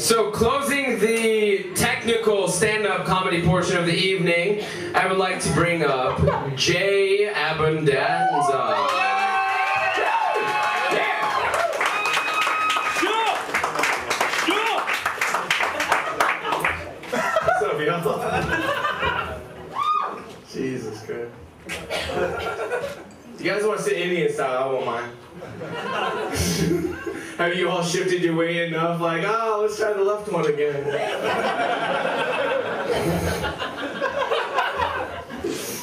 So closing the technical stand-up comedy portion of the evening, I would like to bring up Jay Abbondanza. Jesus Christ. You guys want to sit Indian style, I won't mind. Have you all shifted your way enough? Like, oh, let's try the left one again.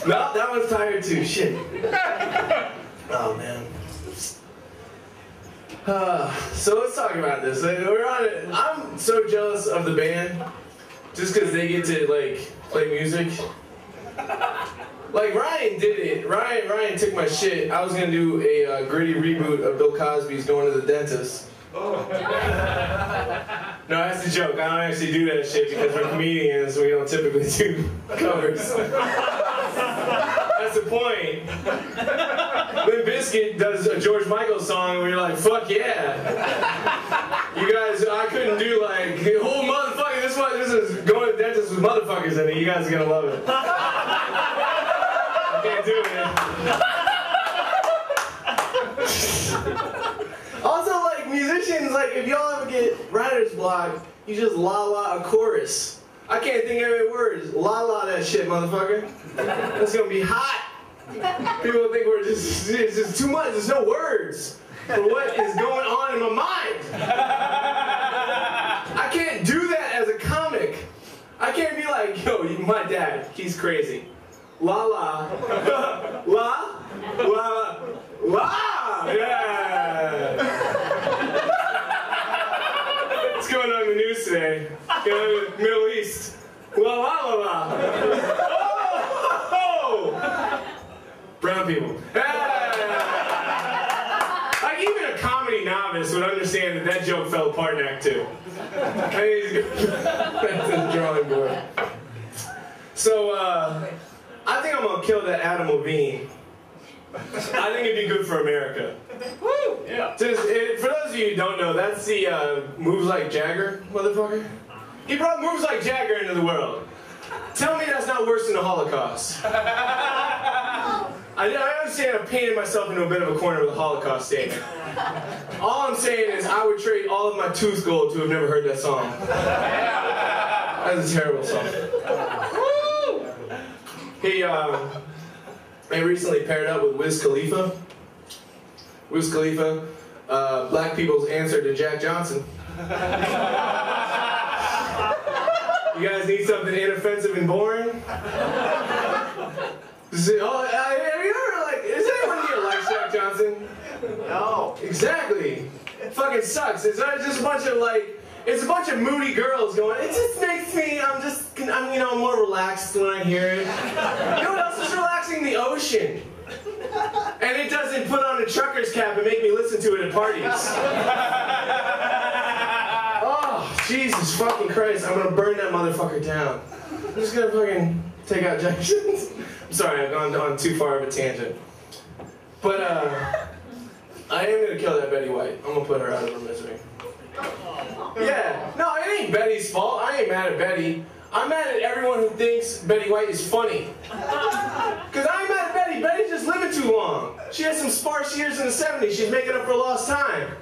No, that one's tired too. Shit. Oh, man. So let's talk about this. We're on it. I'm so jealous of the band just because they get to, like, play music. Like, Ryan did it. Ryan took my shit. I was gonna do a gritty reboot of Bill Cosby's Going to the Dentist. Oh. No, that's a joke. I don't actually do that shit because we're comedians, so we don't typically do covers. That's the point. Limp Bizkit does a George Michael song and we're like, fuck yeah. You guys, I couldn't do like, oh motherfucker, this is Going to the Dentist with motherfuckers in it. You guys are gonna love it. Can't do it. Also, like, musicians, like, if y'all ever get writer's block, you just la-la a chorus. I can't think of any words. La-la that shit, motherfucker. That's gonna be hot. People think it's just too much. There's no words for what is going on in my mind. I can't do that as a comic. I can't be like, yo, my dad, he's crazy. La la, la, la, la, yeah. What's going on in the news today? You know, the Middle East. La la la la. Oh! Brown people. Like even a comedy novice would understand that that joke fell apart in Act 2. That's the drawing board. So, I think I'm gonna kill that Adam Levine. I think it'd be good for America. Woo! Yeah. For those of you who don't know, that's the Moves Like Jagger motherfucker. He brought Moves Like Jagger into the world. Tell me that's not worse than the Holocaust. I understand I painted myself into a bit of a corner with a Holocaust statement. All I'm saying is I would trade all of my tooth gold to have never heard that song. That's a terrible song. He recently paired up with Wiz Khalifa. Wiz Khalifa, black people's answer to Jack Johnson. You guys need something inoffensive and boring? Is anyone here likes Jack Johnson? No. Exactly. It fucking sucks. It's just a bunch of like. It's a bunch of moody girls going, it just makes me, I'm more relaxed when I hear it. You know what else is relaxing? The ocean. And it doesn't put on a trucker's cap and make me listen to it at parties. Oh, Jesus fucking Christ, I'm gonna burn that motherfucker down. I'm just gonna fucking take out Jack Johnson. I'm sorry, I've gone on too far of a tangent. But, I am gonna kill that Betty White. I'm gonna put her out of her misery. Yeah, no, it ain't Betty's fault. I ain't mad at Betty. I'm mad at everyone who thinks Betty White is funny. Because I ain't mad at Betty. Betty's just living too long. She had some sparse years in the 70s. She's making up for lost time.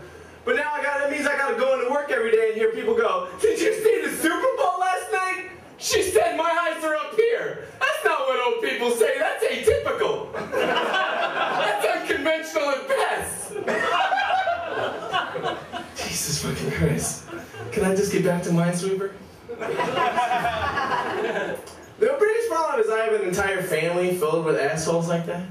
But now that means I gotta go into work every day and hear people go, did you see the Super Bowl last night? She said my eyes are up here. That's not what old people say. That's atypical. That's unconventional at best. Jesus fucking Christ. Can I just get back to Minesweeper? The biggest problem is I have an entire family filled with assholes like that.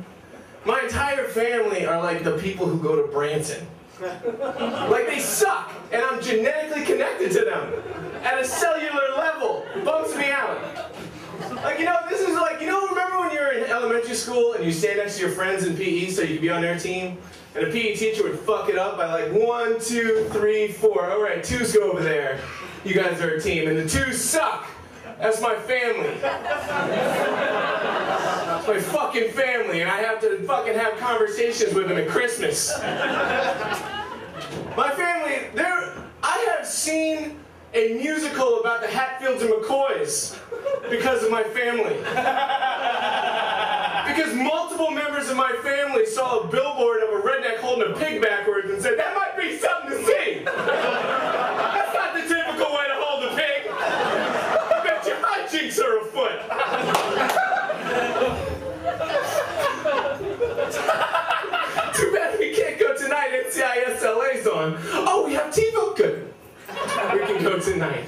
My entire family are like the people who go to Branson. Like they suck, and I'm genetically connected to them. At a cellular level. Bums me out. Like, this is like, remember when you were in elementary school and you stand next to your friends in PE so you could be on their team? And a PE teacher would fuck it up by like 1, 2, 3, 4. Alright, 2s go over there. You guys are a team. And the 2s suck. That's my family. That's my fucking family. And I have to fucking have conversations with them at Christmas. My family, I have seen a musical about the Hatfields and McCoys because of my family. Because multiple members of my family saw a billboard of a redneck holding a pig backwards and said, that might be something to see. That's not the typical way to hold a pig. I bet your hijinks are afoot. Too bad we can't go tonight. NCISLA's on. Oh, we have TiVo. Good. We can go tonight.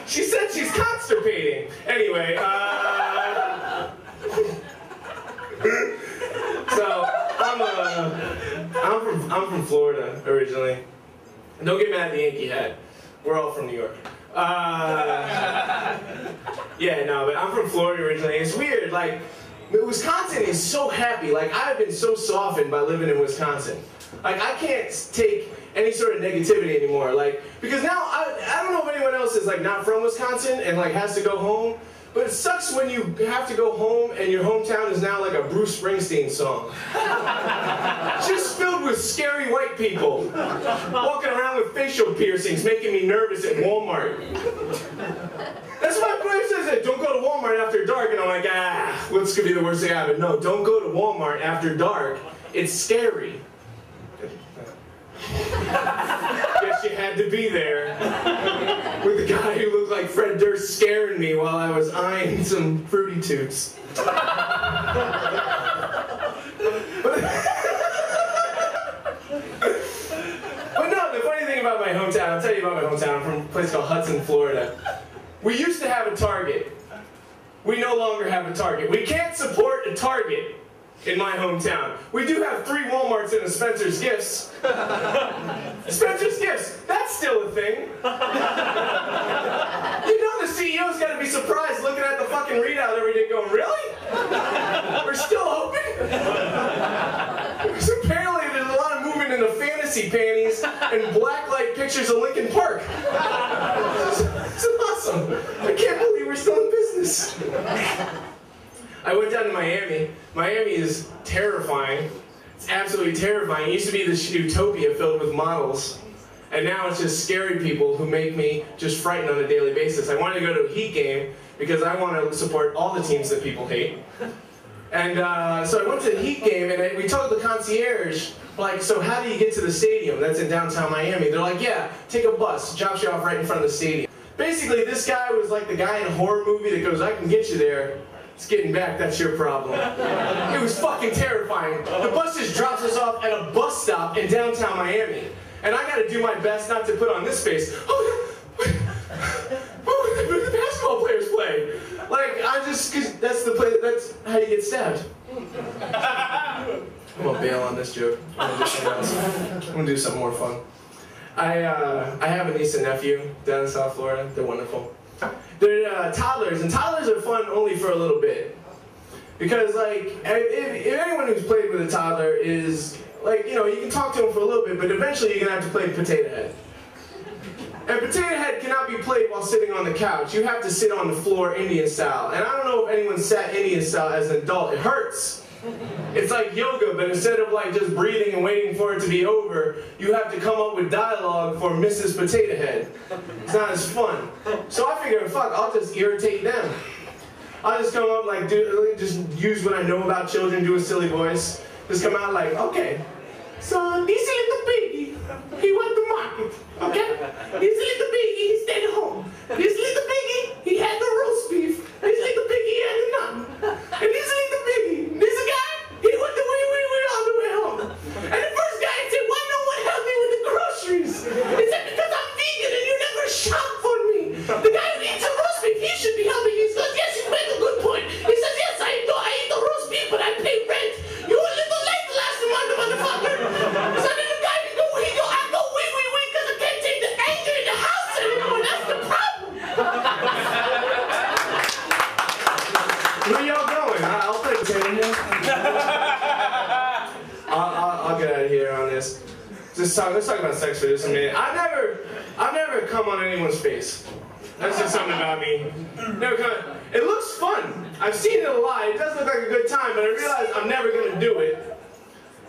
She said she's constipating. Anyway, so I'm from Florida originally. Don't get mad at the Yankee hat. We're all from New York. Yeah, no, but I'm from Florida originally. It's weird, like, Wisconsin is so happy. Like, I've been so softened by living in Wisconsin. Like, I can't take any sort of negativity anymore. Like, because now, I don't know if anyone else is, like, not from Wisconsin and, like, has to go home. But it sucks when you have to go home and your hometown is now like a Bruce Springsteen song. Just filled with scary white people. Walking around with facial piercings, making me nervous at Walmart. That's why my wife says that, don't go to Walmart after dark. And I'm like, what's gonna be the worst thing I happen? No, don't go to Walmart after dark. It's scary. Guess you had to be there with the guy who looked like Fred Durst scaring me while I was eyeing some Fruity Toots. But no, the funny thing about my hometown, I'll tell you about my hometown. I'm from a place called Hudson, Florida. We used to have a Target. We no longer have a Target. We can't support a Target in my hometown. We do have 3 Walmarts and a Spencer's Gifts. Spencer's Gifts, that's still a thing. You know the CEO's got to be surprised looking at the fucking readout every day going, really? We're still open? Because apparently there's a lot of movement in the fantasy panties and blacklight pictures of Lincoln Park. This is awesome. I can't believe we're still in business. I went down to Miami. Miami is terrifying. It's absolutely terrifying. It used to be this utopia filled with models. And now it's just scary people who make me just frightened on a daily basis. I wanted to go to a Heat game because I want to support all the teams that people hate. And so I went to the Heat game and we told the concierge, like, so how do you get to the stadium that's in downtown Miami? They're like, yeah, take a bus. Drops you off right in front of the stadium. Basically, this guy was like the guy in a horror movie that goes, I can get you there. It's getting back, that's your problem. It was fucking terrifying. The bus just drops us off at a bus stop in downtown Miami. And I gotta do my best not to put on this face. Oh, the basketball players play. Like, cause that's the play, that's how you get stabbed. I'm gonna bail on this joke. I'm gonna do something else. I'm gonna do something more fun. I have a niece and nephew down in South Florida. They're wonderful. They're toddlers, and toddlers are fun only for a little bit. Because, like, if anyone who's played with a toddler is, like, you know, you can talk to them for a little bit, but eventually you're going to have to play Potato Head. And Potato Head cannot be played while sitting on the couch. You have to sit on the floor Indian style. And I don't know if anyone sat Indian style as an adult. It hurts. It's like yoga, but instead of like just breathing and waiting for it to be over, you have to come up with dialogue for Mrs. Potato Head. It's not as fun. So I figured, fuck, I'll just irritate them. I'll just come up like, just use what I know about children, do a silly voice. Just come out like, okay, so this little piggy, he went to market, okay? This little piggy, he stayed at home. This little piggy, he had the roast beef. This little piggy, he had the nut. And this little piggy, this guy, he went the way all the way home. And the first guy said, why no one help me with the groceries? He said, because I'm vegan and you never shop for me. The guy who eats the roast beef, he should be helping you. He goes, yes, you make a good point. He says, yes, I eat the roast beef, but I pay rent. You were a little late the last month, motherfucker. So then the guy, I go, wait, because I can't take the anger in the house anymore. That's the problem. Where y'all going? I'll play Potato Head. I'll get out of here on this. Let's talk about sex for just a minute. I've never come on anyone's face. That's just something about me. Never come. It looks fun. I've seen it a lot. It does look like a good time, but I realize I'm never gonna do it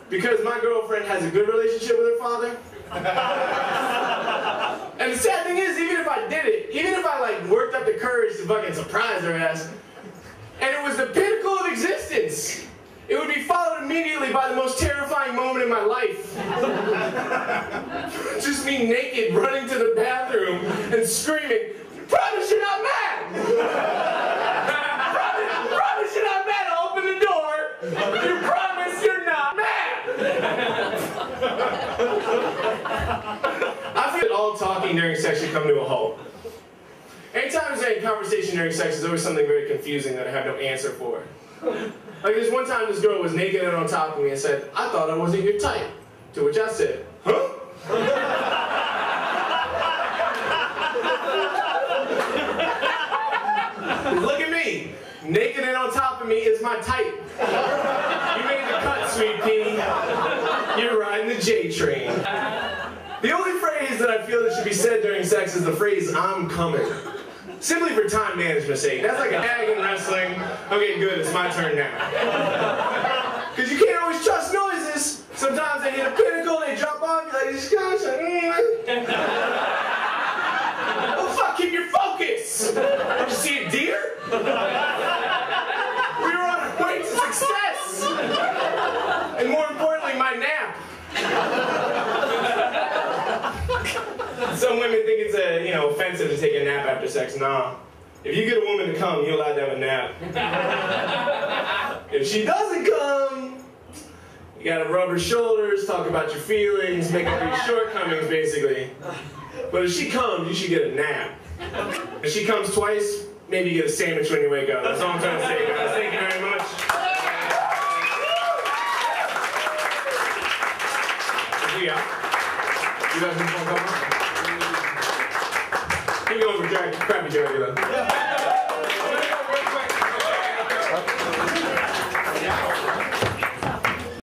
because my girlfriend has a good relationship with her father. And the sad thing is, even if I did it, even if I like worked up the courage to fucking surprise her ass, and it was the pinnacle of existence, it would be followed immediately by the most terrifying moment in my life. Just me naked, running to the bathroom and screaming, "Promise you're not mad! promise you're not mad! I'll open the door! You promise you're not mad!" I feel that all talking during sex should come to a halt. Anytime there's any conversation during sex, there's always something very confusing that I have no answer for. Like this one time this girl was naked and on top of me and said, "I thought I wasn't your type." To which I said, "Huh?" Look at me. Naked and on top of me is my type. You made the cut, sweet pea. You're riding the J train. The only phrase that I feel that should be said during sex is the phrase, "I'm coming." Simply for time management's sake. That's like a tag in wrestling. Okay, good, it's my turn now. Because you can't always trust noises. Sometimes they hit a pinnacle, they drop off, you're like, "This guy's like, oh fuck, keep your focus! Did you see a deer? We were on our way to success! And more importantly, my nap. Some women think it's offensive to take a nap after sex. Nah. If you get a woman to come, you're allowed to have a nap. If she doesn't come, you gotta rub her shoulders, talk about your feelings, make up your shortcomings, basically. But if she comes, you should get a nap. If she comes twice, maybe you get a sandwich when you wake up. That's all I'm trying to say, guys. Thank you very much. Yeah. You guys want to come on? Keep going for crappy Dracula.